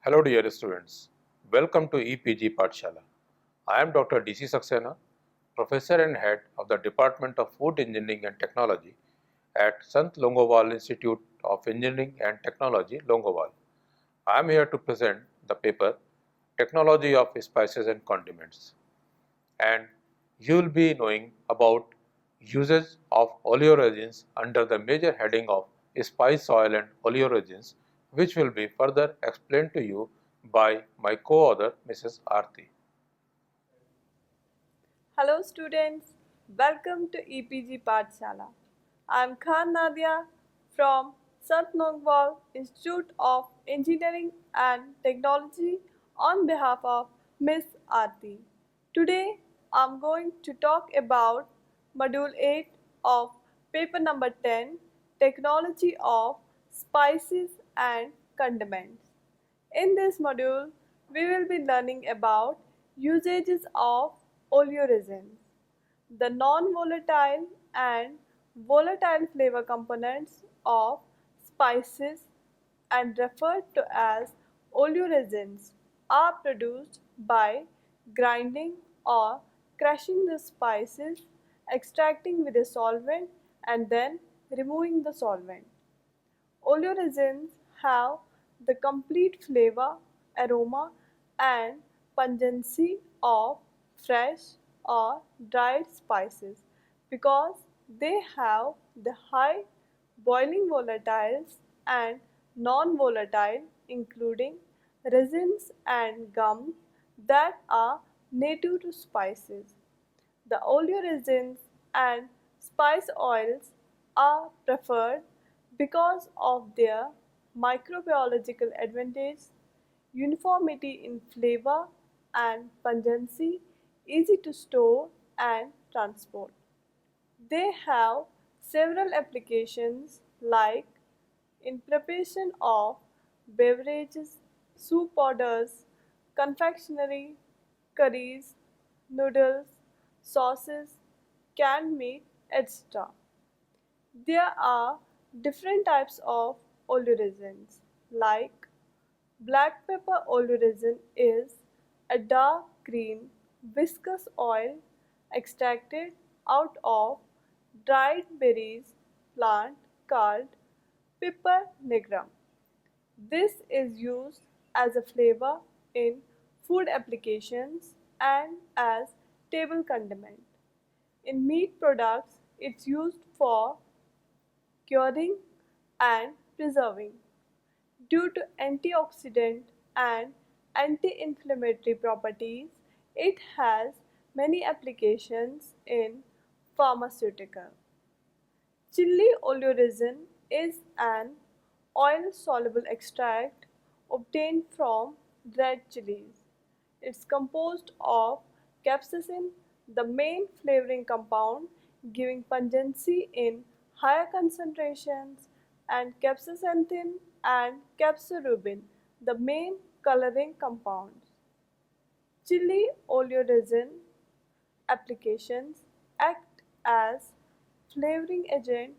Hello dear students, welcome to EPG Pathshala. I am Dr. DC Saxena, Professor and Head of the Department of Food Engineering and Technology at Sant Longoval Institute of Engineering and Technology, Longoval. I am here to present the paper Technology of Spices and Condiments, and you will be knowing about uses of oleoresins under the major heading of spice oil and oleoresins, which will be further explained to you by my co-author Mrs. Aarti. Hello students, welcome to EPG Pathshala. I am Khan Nadia from Sant Nongwal Institute of Engineering and Technology on behalf of Miss Aarti. Today I am going to talk about Module 8 of paper number 10, Technology of Spices and Condiments. In this module, we will be learning about usages of oleoresins, the non-volatile and volatile flavor components of spices and referred to as oleoresins are produced by grinding or crushing the spices, extracting with a solvent and then removing the solvent. Oleoresins have the complete flavor, aroma, and pungency of fresh or dried spices because they have the high boiling volatiles and non-volatile including resins and gums that are native to spices. The oleoresins and spice oils are preferred because of their microbiological advantage, uniformity in flavor and pungency, easy to store and transport. They have several applications like in preparation of beverages, soup powders, confectionery, curries, noodles, sauces, canned meat, etc. There are different types of oleoresins like black pepper oleoresin is a dark green viscous oil extracted out of dried berries plant called Piper nigrum. This is used as a flavor in food applications and as table condiment. In meat products, it's used for curing and preserving. Due to antioxidant and anti-inflammatory properties, it has many applications in pharmaceutical. Chili oleoresin is an oil-soluble extract obtained from red chilies. It's composed of capsaicin, the main flavoring compound, giving pungency in higher concentrations, and capsaicin and capsorubin, the main coloring compounds. Chili oleoresin applications act as flavoring agent,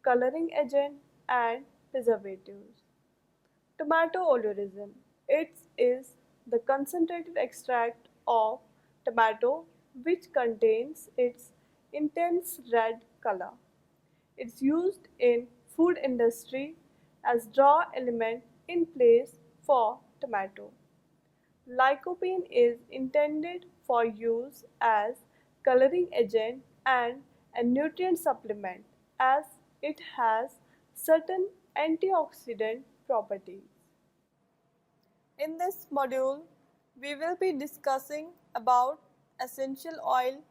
coloring agent, and preservatives. Tomato oleoresin. It is the concentrated extract of tomato which contains its intense red color. It's used in food industry as draw element in place for tomato. Lycopene is intended for use as coloring agent and a nutrient supplement as it has certain antioxidant properties. In this module, we will be discussing about essential oil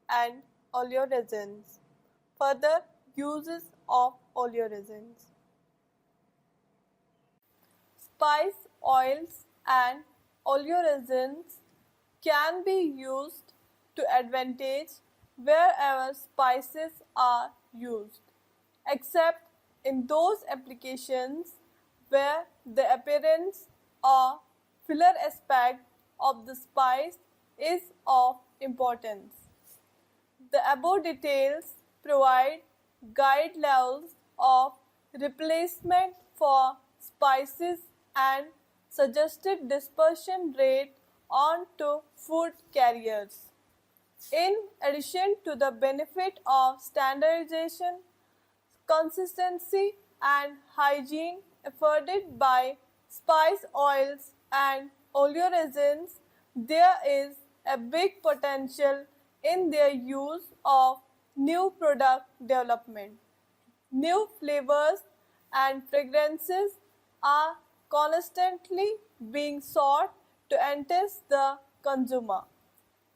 and oleoresins. Further uses of oleoresins. Spice oils and oleoresins can be used to advantage wherever spices are used, except in those applications where the appearance or filler aspect of the spice is of importance. The above details provide guide levels of replacement for spices and suggested dispersion rate onto food carriers. In addition to the benefit of standardization, consistency, and hygiene afforded by spice oils and oleoresins, there is a big potential in their use of new product development. New flavors and fragrances are constantly being sought to entice the consumer.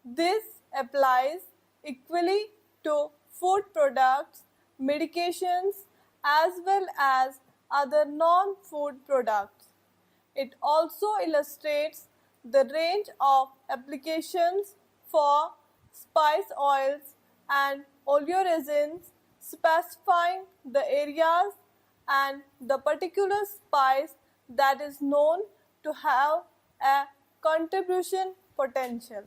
This applies equally to food products, medications, as well as other non food products. It also illustrates the range of applications for spice oils and oleoresins, specifying the areas and the particular spice that is known to have a contribution potential.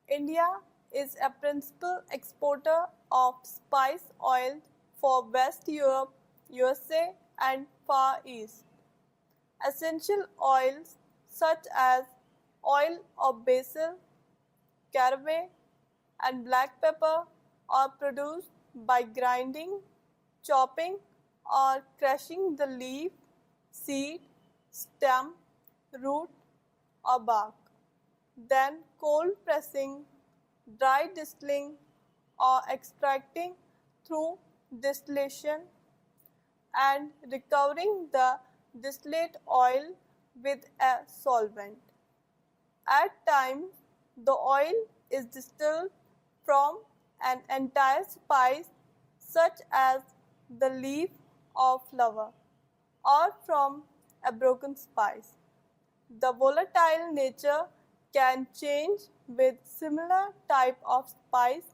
India is a principal exporter of spice oil for West Europe, USA, and Far East. Essential oils such as oil of basil, caraway, and black pepper are produced by grinding, chopping, or crushing the leaf, seed, stem, root, or bark. Then cold pressing, dry distilling, or extracting through distillation and recovering the distillate oil with a solvent. At times, the oil is distilled from an entire spice, such as the leaf of flower, or from a broken spice. The volatile nature can change with similar type of spice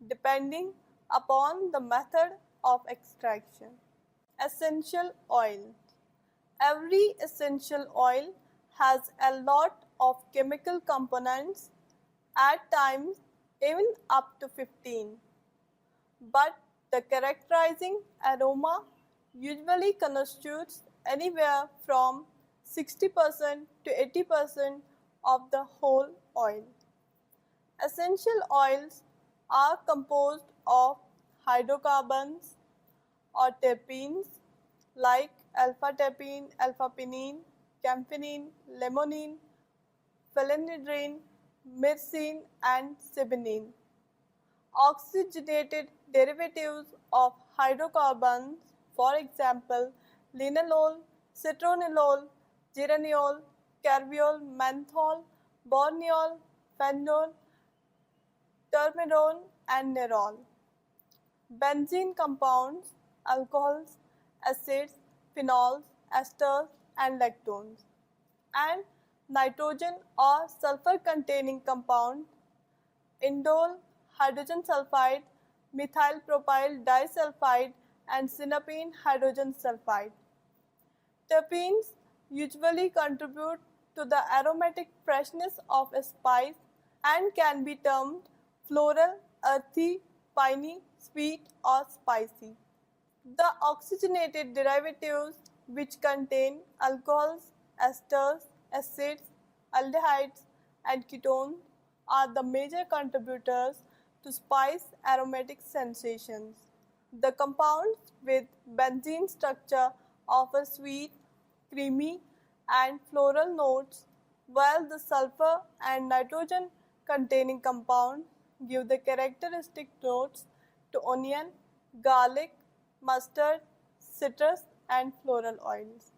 depending upon the method of extraction. Essential oil. Every essential oil has a lot of chemical components, at times even up to 15. But the characterizing aroma usually constitutes anywhere from 60% to 80% of the whole oil. Essential oils are composed of hydrocarbons or terpenes like alpha-terpene, alpha-pinene, camphinine, limonene, phenylidrine, myrcene, and cypionine. Oxygenated derivatives of hydrocarbons, for example, linalool, citronellol, geraniol, carbiol, menthol, borneol, phenol, terpenone, and nerol. Benzene compounds, alcohols, acids, phenols, esters, and lactones. And nitrogen or sulfur containing compound, indole, hydrogen sulfide, methyl propyl disulfide, and synapene hydrogen sulfide. Terpenes usually contribute to the aromatic freshness of a spice and can be termed floral, earthy, piney, sweet, or spicy. The oxygenated derivatives, which contain alcohols, esters, acids, aldehydes, and ketones, are the major contributors to spice aromatic sensations. The compounds with benzene structure offer sweet, creamy, and floral notes, while the sulfur and nitrogen containing compounds give the characteristic notes to onion, garlic, mustard, citrus, and floral oils.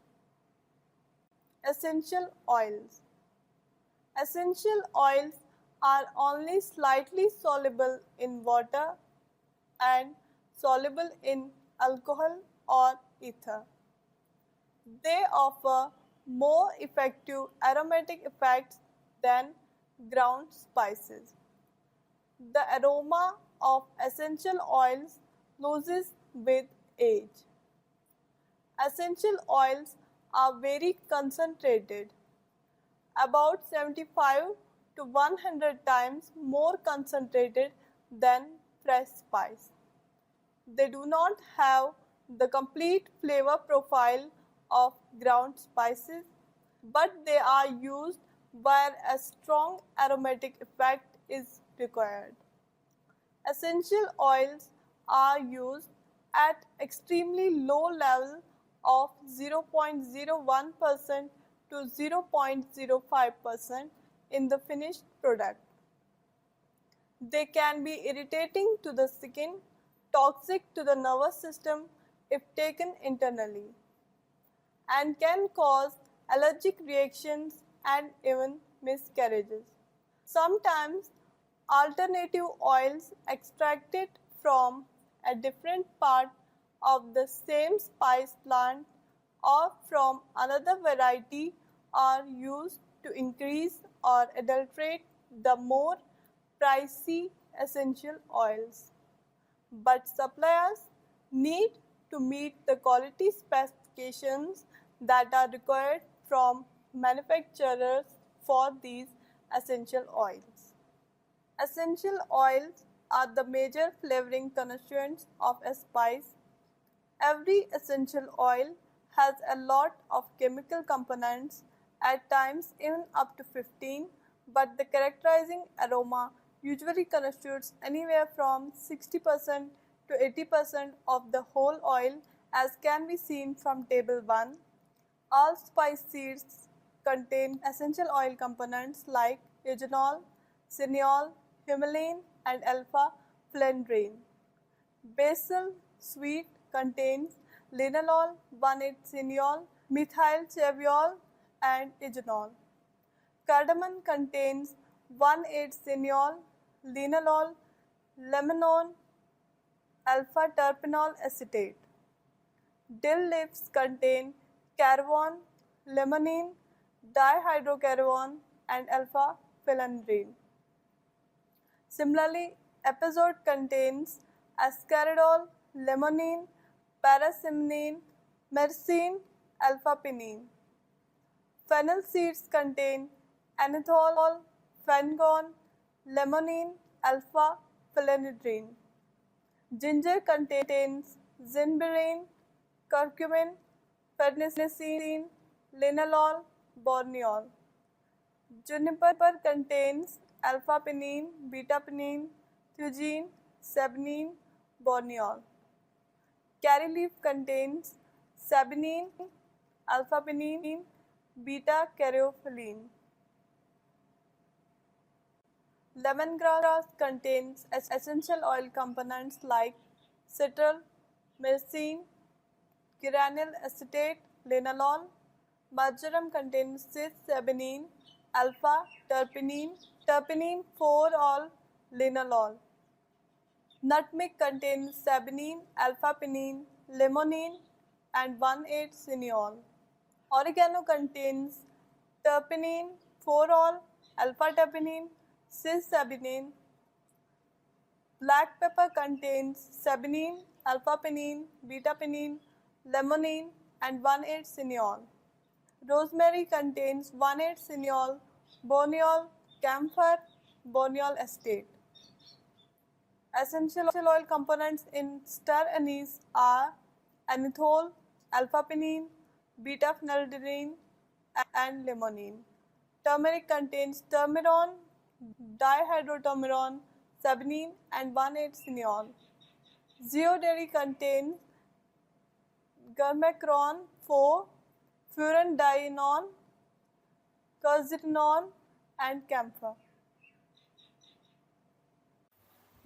Essential oils. Essential oils are only slightly soluble in water and soluble in alcohol or ether. They offer more effective aromatic effects than ground spices. The aroma of essential oils loses with age. Essential oils are very concentrated, about 75 to 100 times more concentrated than fresh spice. They do not have the complete flavor profile of ground spices. but they are used where a strong aromatic effect is required. Essential oils are used at extremely low level of 0.01% to 0.05% in the finished product. They can be irritating to the skin, toxic to the nervous system if taken internally, and can cause allergic reactions and even miscarriages. Sometimes alternative oils extracted from a different part of the same spice plant or from another variety are used to increase or adulterate the more pricey essential oils. But suppliers need to meet the quality specifications that are required from manufacturers for these essential oils. Essential oils are the major flavoring constituents of a spice. Every essential oil has a lot of chemical components, at times even up to 15, but the characterizing aroma usually constitutes anywhere from 60% to 80% of the whole oil, as can be seen from table 1. All spice seeds contain essential oil components like eugenol, cineol, humulene, and alpha-phenidine. Basil sweet contains linalool, 1,8-cineol, methyl-chaviol, and eugenol. Cardamom contains 1,8-cineol, linalool, lemonone, alpha-terpenol acetate. Dill leaves contain carvone, limonene, dihydrocarvone, and alpha-phenidine. Similarly, epizode contains ascaridol, limonene, paracetamine, myrcene, alpha-pinene. Fennel seeds contain anethol, fengon, limonene, alpha-phenidine. Ginger contains zinberine, curcumin, farnesene, linalool, borneol. Juniper contains alpha-pinene, beta-pinene, theogen, saponine, borneol. Curry leaf contains saponine, alpha-pinene, beta-caryophyllene. Lemongrass contains essential oil components like citral, myrcene, geranyl acetate, linalool. Marjoram contains cis-saponine, alpha-terpenine, terpenine 4-ol, linalool. Nutmeg contains saponine, alpha-pinene, limonene, and 1,8-cineol. Oregano contains terpenine, 4-ol, alpha-terpenine, cis-saponine. Black pepper contains saponine, alpha-pinene, beta-pinene, limonene, and 1,8-cineol. Rosemary contains 1,8-cineol, borneol, camphor, borneol acetate. Essential oil components in star anise are anethole, alpha-pinene, beta-phenidine, and limonene. Turmeric contains turmeron, dihydroturmeron, saponine, and 1,8-cineol. Zeodary contains germacron 4, furandienone, quercetinone, and camphor.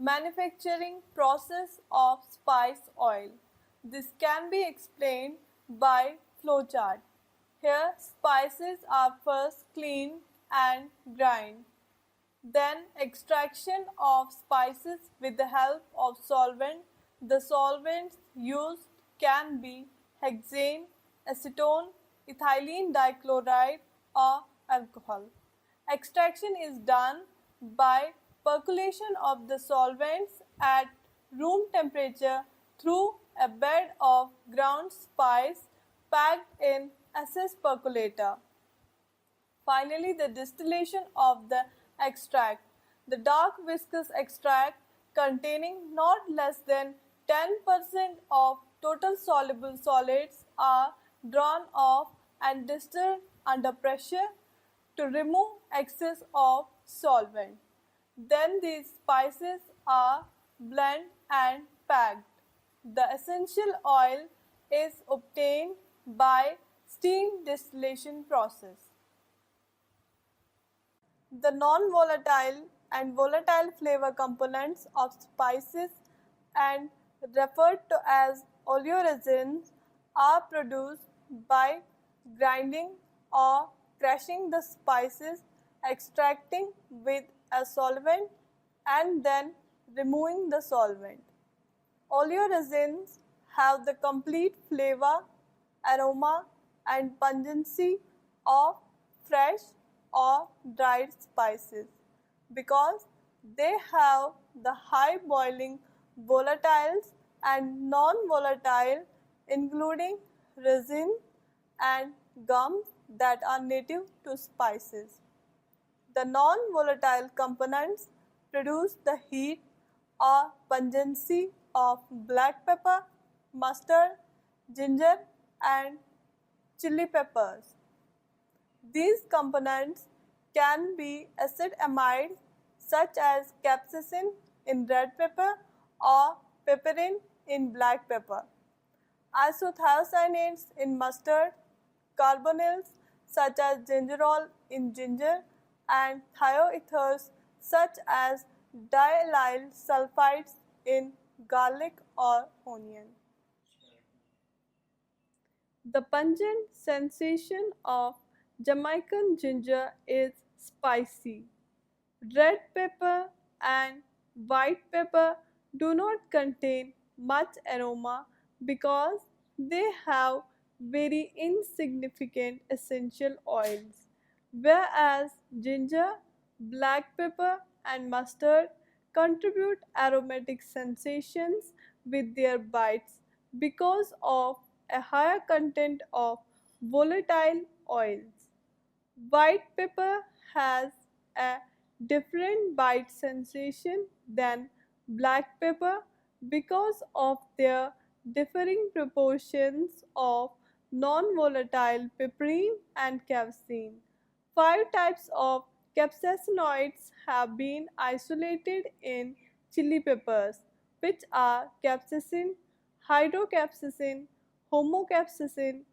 Manufacturing process of spice oil. This can be explained by flowchart. Here, spices are first cleaned and grind. Then extraction of spices with the help of solvent. The solvents used can be hexane, acetone, ethylene dichloride, or alcohol. Extraction is done by percolation of the solvents at room temperature through a bed of ground spice packed in SS percolator. Finally, the distillation of the extract. The dark viscous extract containing not less than 10% of total soluble solids are drawn off and distil under pressure to remove excess of solvent. Then these spices are blended and packed. The essential oil is obtained by steam distillation process. The non-volatile and volatile flavor components of spices and referred to as oleoresins are produced by grinding or crushing the spices, extracting with a solvent and then removing the solvent. Oleoresins have the complete flavor, aroma and pungency of fresh or dried spices because they have the high boiling volatiles and non-volatile including resin and gums that are native to spices. The non-volatile components produce the heat or pungency of black pepper, mustard, ginger and chili peppers. These components can be acid amides such as capsaicin in red pepper or piperin in black pepper, isothiocyanates in mustard, carbonyls such as gingerol in ginger, and thioethers such as diallyl sulfides in garlic or onion. The pungent sensation of Jamaican ginger is spicy. Red pepper and white pepper do not contain much aroma because they have very insignificant essential oils, whereas ginger, black pepper, and mustard contribute aromatic sensations with their bites because of a higher content of volatile oils. White pepper has a different bite sensation than black pepper because of their differing proportions of non-volatile piperine and capsaicin. Five types of capsaicinoids have been isolated in chili peppers, which are capsaicin, hydrocapsaicin, homocapsaicin,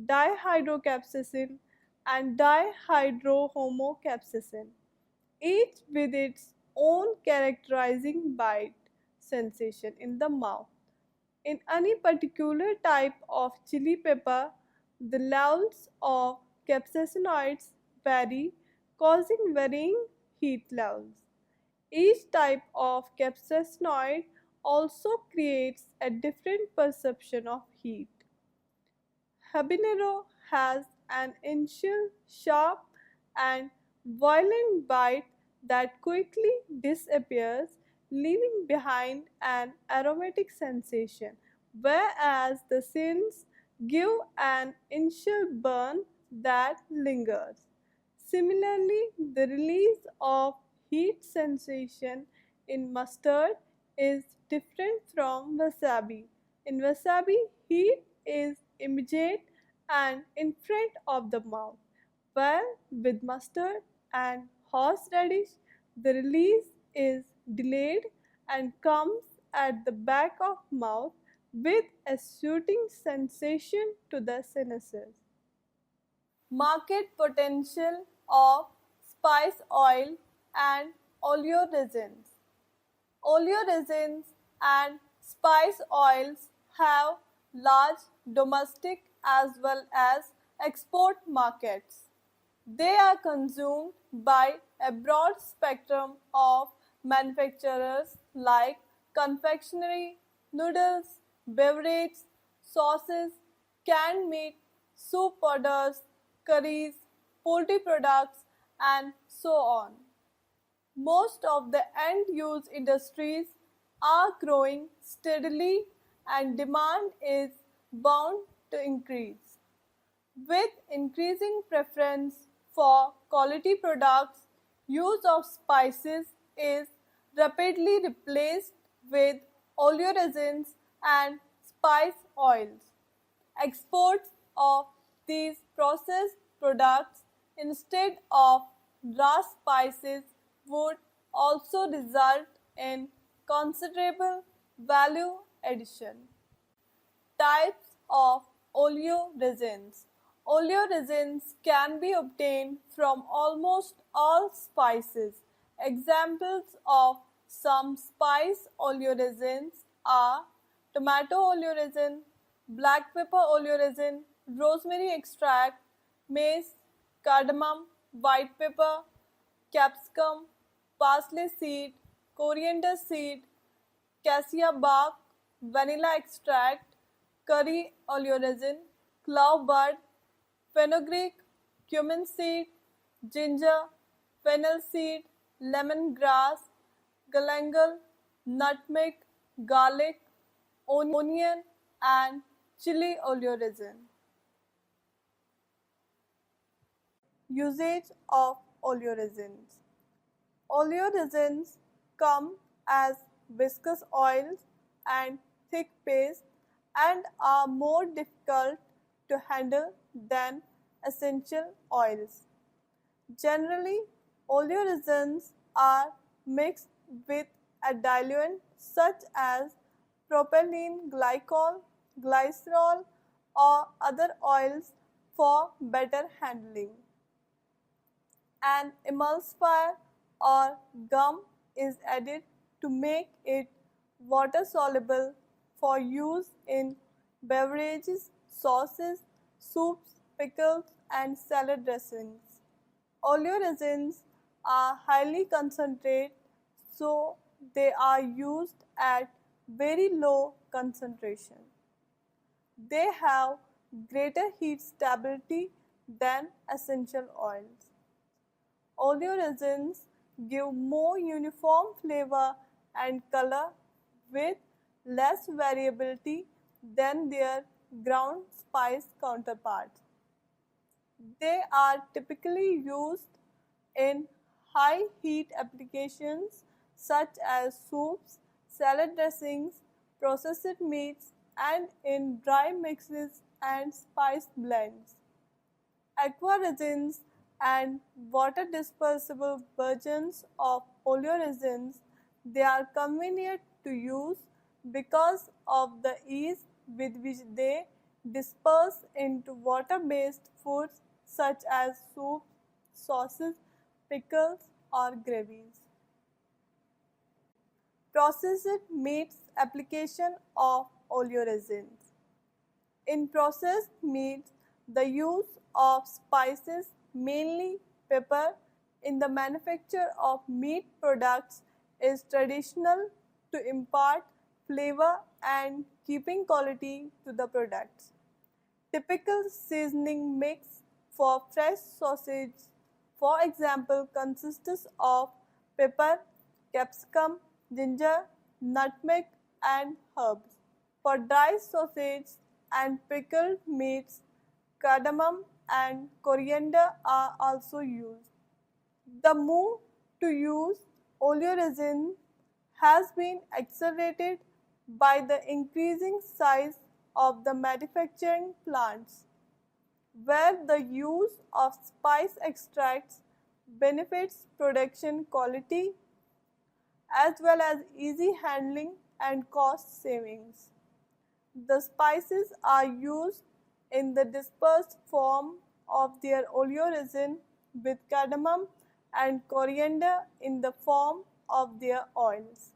dihydrocapsaicin, and dihydrohomocapsaicin, each with its own characterizing bite sensation in the mouth. In any particular type of chili pepper, the levels of capsaicinoids vary, causing varying heat levels. Each type of capsaicinoid also creates a different perception of heat. Habanero has an initial sharp and violent bite that quickly disappears, leaving behind an aromatic sensation, whereas the sins give an initial burn that lingers. Similarly, the release of heat sensation in mustard is different from wasabi. In wasabi, heat is immediate and in front of the mouth, while with mustard and horseradish, the release is delayed and comes at the back of mouth with a soothing sensation to the sinuses. Market potential of spice oil and oleoresins. Oleoresins and spice oils have large domestic as well as export markets. They are consumed by a broad spectrum of manufacturers like confectionery, noodles, beverages, sauces, canned meat, soup powders, curries, poultry products, and so on. Most of the end-use industries are growing steadily and demand is bound to increase. With increasing preference for quality products, use of spices is rapidly replaced with oleoresins and spice oils. Exports of these processed products instead of raw spices would also result in considerable value addition. Types of oleoresins. Oleoresins can be obtained from almost all spices. Examples of some spice oleoresins are tomato oleoresin, black pepper oleoresin, rosemary extract, mace, cardamom, white pepper, capsicum, parsley seed, coriander seed, cassia bark, vanilla extract, curry oleoresin, clove bud, fenugreek, cumin seed, ginger, fennel seed, lemongrass, galangal, nutmeg, garlic, onion, and chili oleoresin. Usage of oleoresins. Oleoresins come as viscous oils and thick paste and are more difficult to handle than essential oils. Generally, oleoresins are mixed with a diluent such as propylene glycol, glycerol, or other oils for better handling. An emulsifier or gum is added to make it water soluble for use in beverages, sauces, soups, pickles, and salad dressings. Oleoresins are highly concentrated, so they are used at very low concentration. They have greater heat stability than essential oils. Oleoresins give more uniform flavor and color with less variability than their ground spice counterparts. They are typically used in high heat applications such as soups, salad dressings, processed meats, and in dry mixes and spice blends. Aqua resins and water dispersible versions of oleoresins, they are convenient to use because of the ease with which they disperse into water-based foods such as soups, sauces, pickles, or gravies. Processed meats application of oleoresins. In processed meats, the use of spices, mainly pepper, in the manufacture of meat products is traditional to impart flavor and keeping quality to the products. Typical seasoning mix for fresh sausage, for example, consists of pepper, capsicum, ginger, nutmeg, and herbs. For dry sausage and pickled meats, cardamom and coriander are also used. The move to use oleoresin has been accelerated by the increasing size of the manufacturing plants, where the use of spice extracts benefits production quality as well as easy handling and cost savings. The spices are used in the dispersed form of their oleoresin with cardamom and coriander in the form of their oils.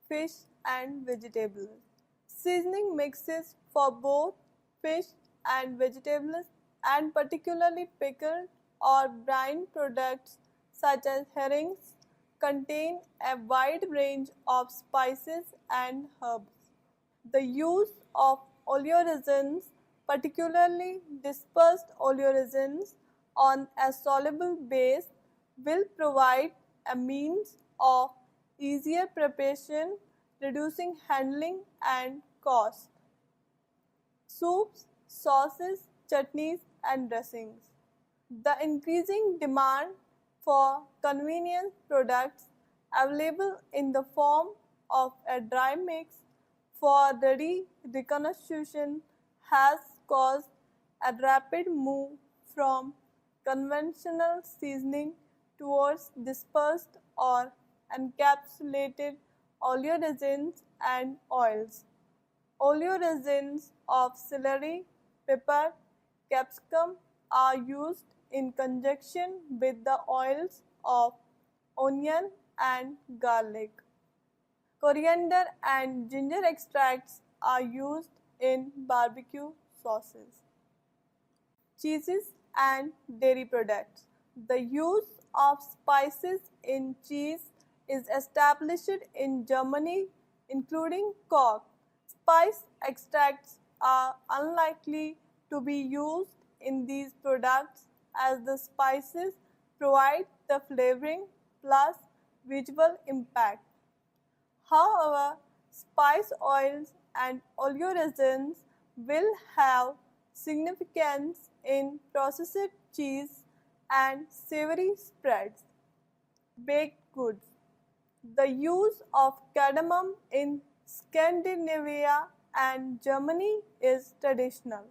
Fish and vegetables. Seasoning mixes for both fish and vegetables and particularly pickled or brined products such as herrings contain a wide range of spices and herbs. The use of oleoresins, particularly dispersed oleoresins, on a soluble base will provide a means of easier preparation, reducing handling and cost. Soups, sauces, chutneys, and dressings. The increasing demand for convenience products available in the form of a dry mix for ready reconstitution has caused a rapid move from conventional seasoning towards dispersed or encapsulated oleoresins and oils. Oleoresins of celery, pepper, capsicum are used in conjunction with the oils of onion and garlic. Coriander and ginger extracts are used in barbecue sauces. Cheeses and dairy products. The use of spices in cheese is established in Germany, including Koch. Spice extracts are unlikely to be used in these products as the spices provide the flavoring plus visual impact. However, spice oils and oleoresins will have significance in processed cheese and savory spreads. Baked goods. The use of cardamom in Scandinavia and Germany is traditional.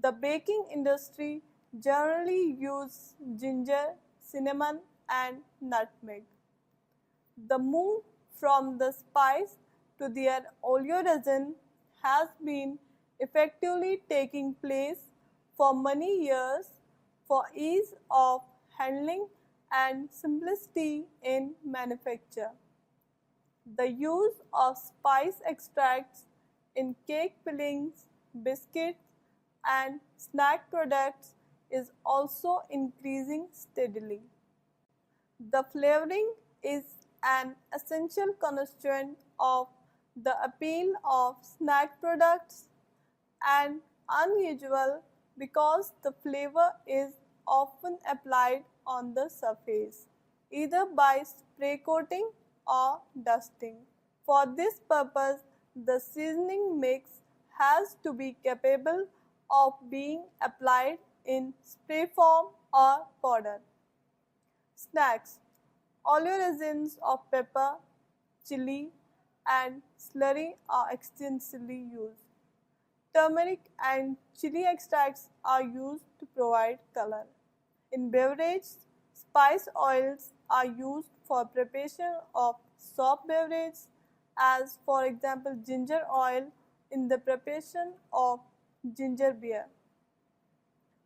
The baking industry generally uses ginger, cinnamon, and nutmeg. The move from the spice to their oleoresin has been effectively taking place for many years for ease of handling and simplicity in manufacture. The use of spice extracts in cake fillings, biscuits, and snack products is also increasing steadily. The flavoring is an essential constituent of the appeal of snack products and unusual because the flavor is often applied on the surface, either by spray coating or dusting. For this purpose, the seasoning mix has to be capable of being applied in spray form or powder. Snacks. Oleoresins of pepper, chili, and celery are extensively used. Turmeric and chili extracts are used to provide color. In beverages, spice oils are used for preparation of soft beverages, as for example ginger oil in the preparation of ginger beer.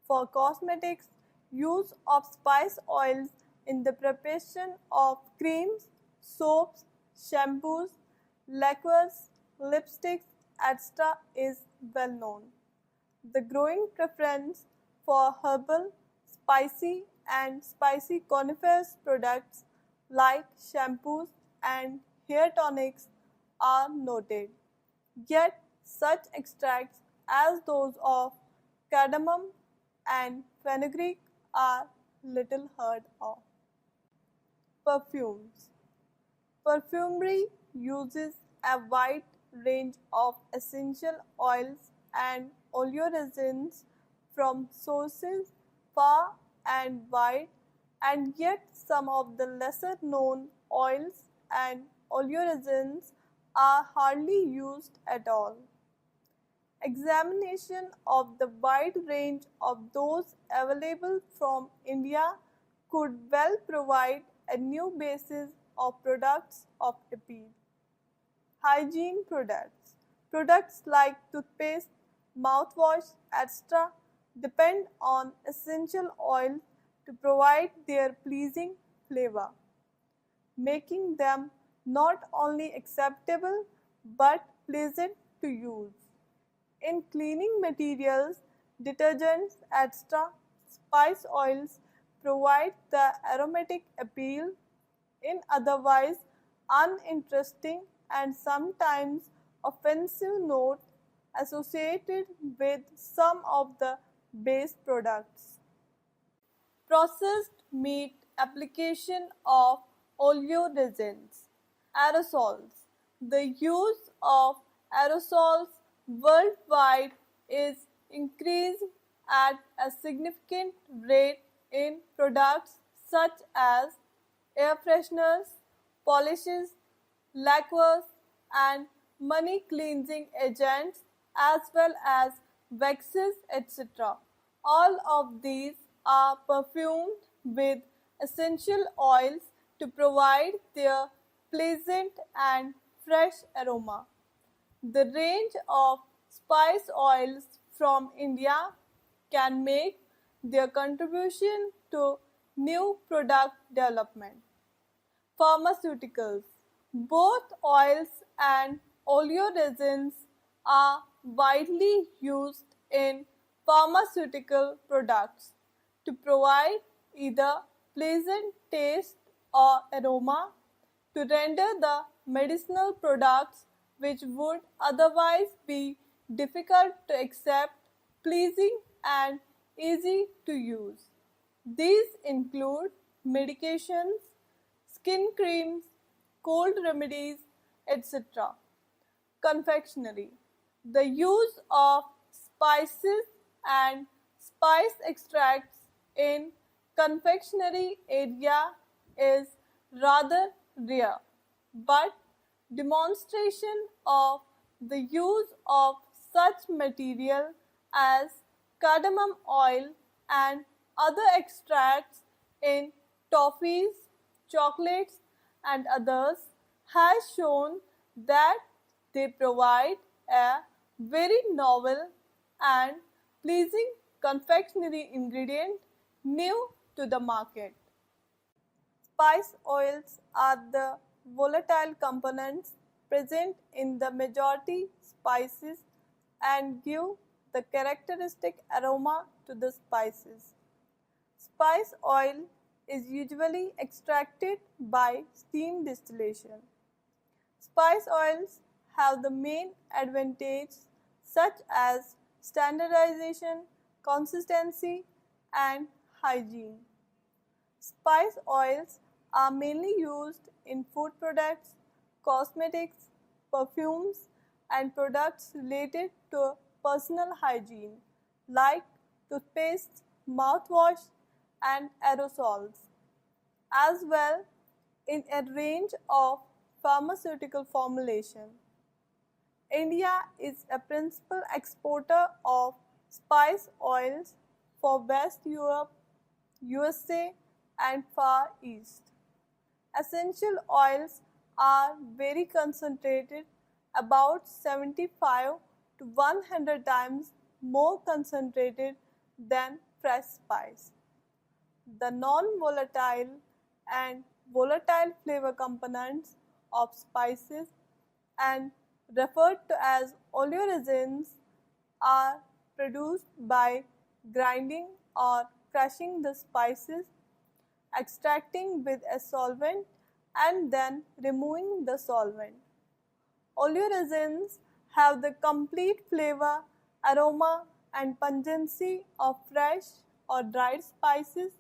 For cosmetics, use of spice oils in the preparation of creams, soaps, shampoos, lacquers, lipsticks, etc. is well known. The growing preference for herbal, spicy and spicy coniferous products like shampoos and hair tonics are noted. Yet such extracts as those of cardamom and fenugreek are little heard of. Perfumes. Perfumery uses a wide range of essential oils and oleoresins from sources far and wide, and yet some of the lesser known oils and oleoresins are hardly used at all. Examination of the wide range of those available from India could well provide a new basis of products of appeal. Hygiene products. Products like toothpaste, mouthwash, etc. depend on essential oil to provide their pleasing flavor, making them not only acceptable but pleasant to use. In cleaning materials, detergents, etc., spice oils provide the aromatic appeal in otherwise uninteresting and sometimes offensive note associated with some of the base products. Processed meat application of oleoresins. Aerosols. The use of aerosols worldwide is increased at a significant rate in products such as air fresheners, polishes, lacquers, and money cleansing agents, as well as waxes, etc. All of these are perfumed with essential oils to provide their pleasant and fresh aroma. The range of spice oils from India can make their contribution to new product development. Pharmaceuticals. Both oils and oleoresins are widely used in pharmaceutical products to provide either pleasant taste or aroma to render the medicinal products which would otherwise be difficult to accept pleasing and easy to use. These include medications, skin creams, cold remedies, etc. Confectionery. The use of spices and spice extracts in confectionery area is rather rare, but demonstration of the use of such material as cardamom oil and other extracts in toffees, chocolates, and others has shown that they provide a very novel and pleasing confectionery ingredient new to the market. Spice oils are the volatile components present in the majority spices and give the characteristic aroma to the spices. Spice oil is usually extracted by steam distillation. Spice oils have the main advantages such as standardization, consistency, and hygiene. Spice oils are mainly used in food products, cosmetics, perfumes, and products related to personal hygiene like toothpaste, mouthwash, and aerosols, as well in a range of pharmaceutical formulation. India is a principal exporter of spice oils for West Europe, USA, and Far East. Essential oils are very concentrated, about 75 to 100 times more concentrated than fresh spice. The non-volatile and volatile flavor components of spices and referred to as oleoresins are produced by grinding or crushing the spices, extracting with a solvent and then removing the solvent. Oleoresins have the complete flavor, aroma, and pungency of fresh or dried spices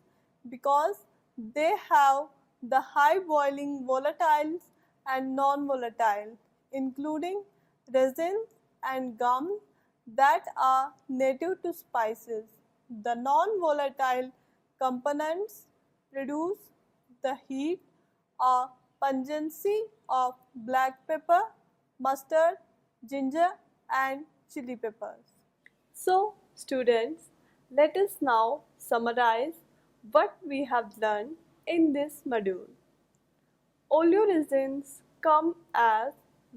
because they have the high boiling volatiles and non-volatile, including resins and gums that are native to spices. The non-volatile components reduce the heat or pungency of black pepper, mustard, ginger, and chili peppers. So, students, let us now summarize what we have learned in this module. Oleoresins come as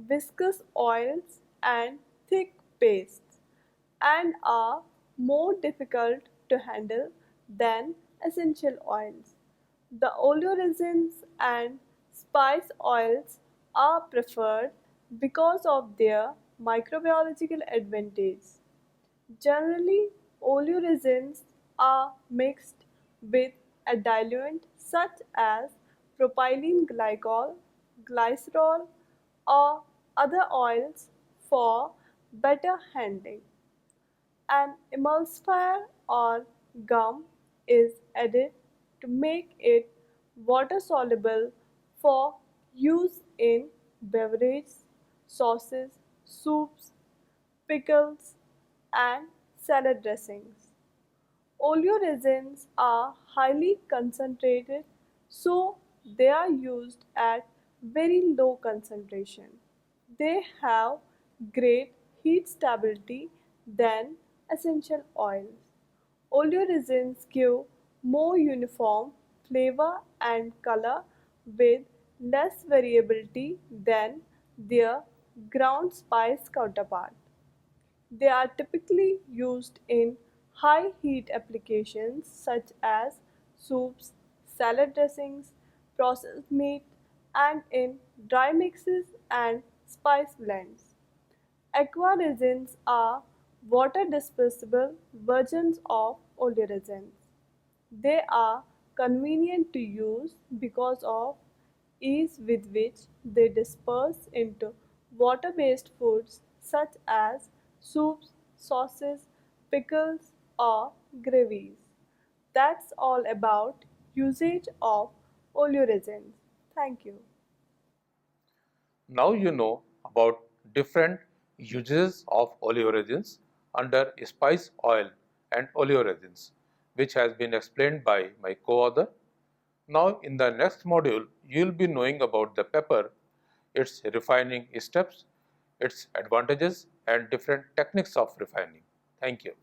viscous oils and thick pastes and are more difficult to handle than essential oils. The oleoresins and spice oils are preferred because of their microbiological advantage. Generally, oleoresins are mixed with a diluent such as propylene glycol, glycerol, or other oils for better handling. An emulsifier or gum is added to make it water soluble for use in beverages, sauces, soups, pickles, and salad dressings. Oleoresins are highly concentrated, so they are used at very low concentration. They have great heat stability than essential oils. Oleoresins give more uniform flavor and color with less variability than their ground spice counterpart. They are typically used in high heat applications such as soups, salad dressings, processed meat, and in dry mixes and spice blends. Aqua resins are water dispersible versions of oleoresins. They are convenient to use because of ease with which they disperse into water-based foods such as soups, sauces, pickles, or gravies. That's all about usage of oleoresins. Thank you. Now you know about different uses of oleoresins under spice oil and oleoresins, which has been explained by my co-author. Now in the next module, you will be knowing about the pepper, its refining steps, its advantages and different techniques of refining. Thank you.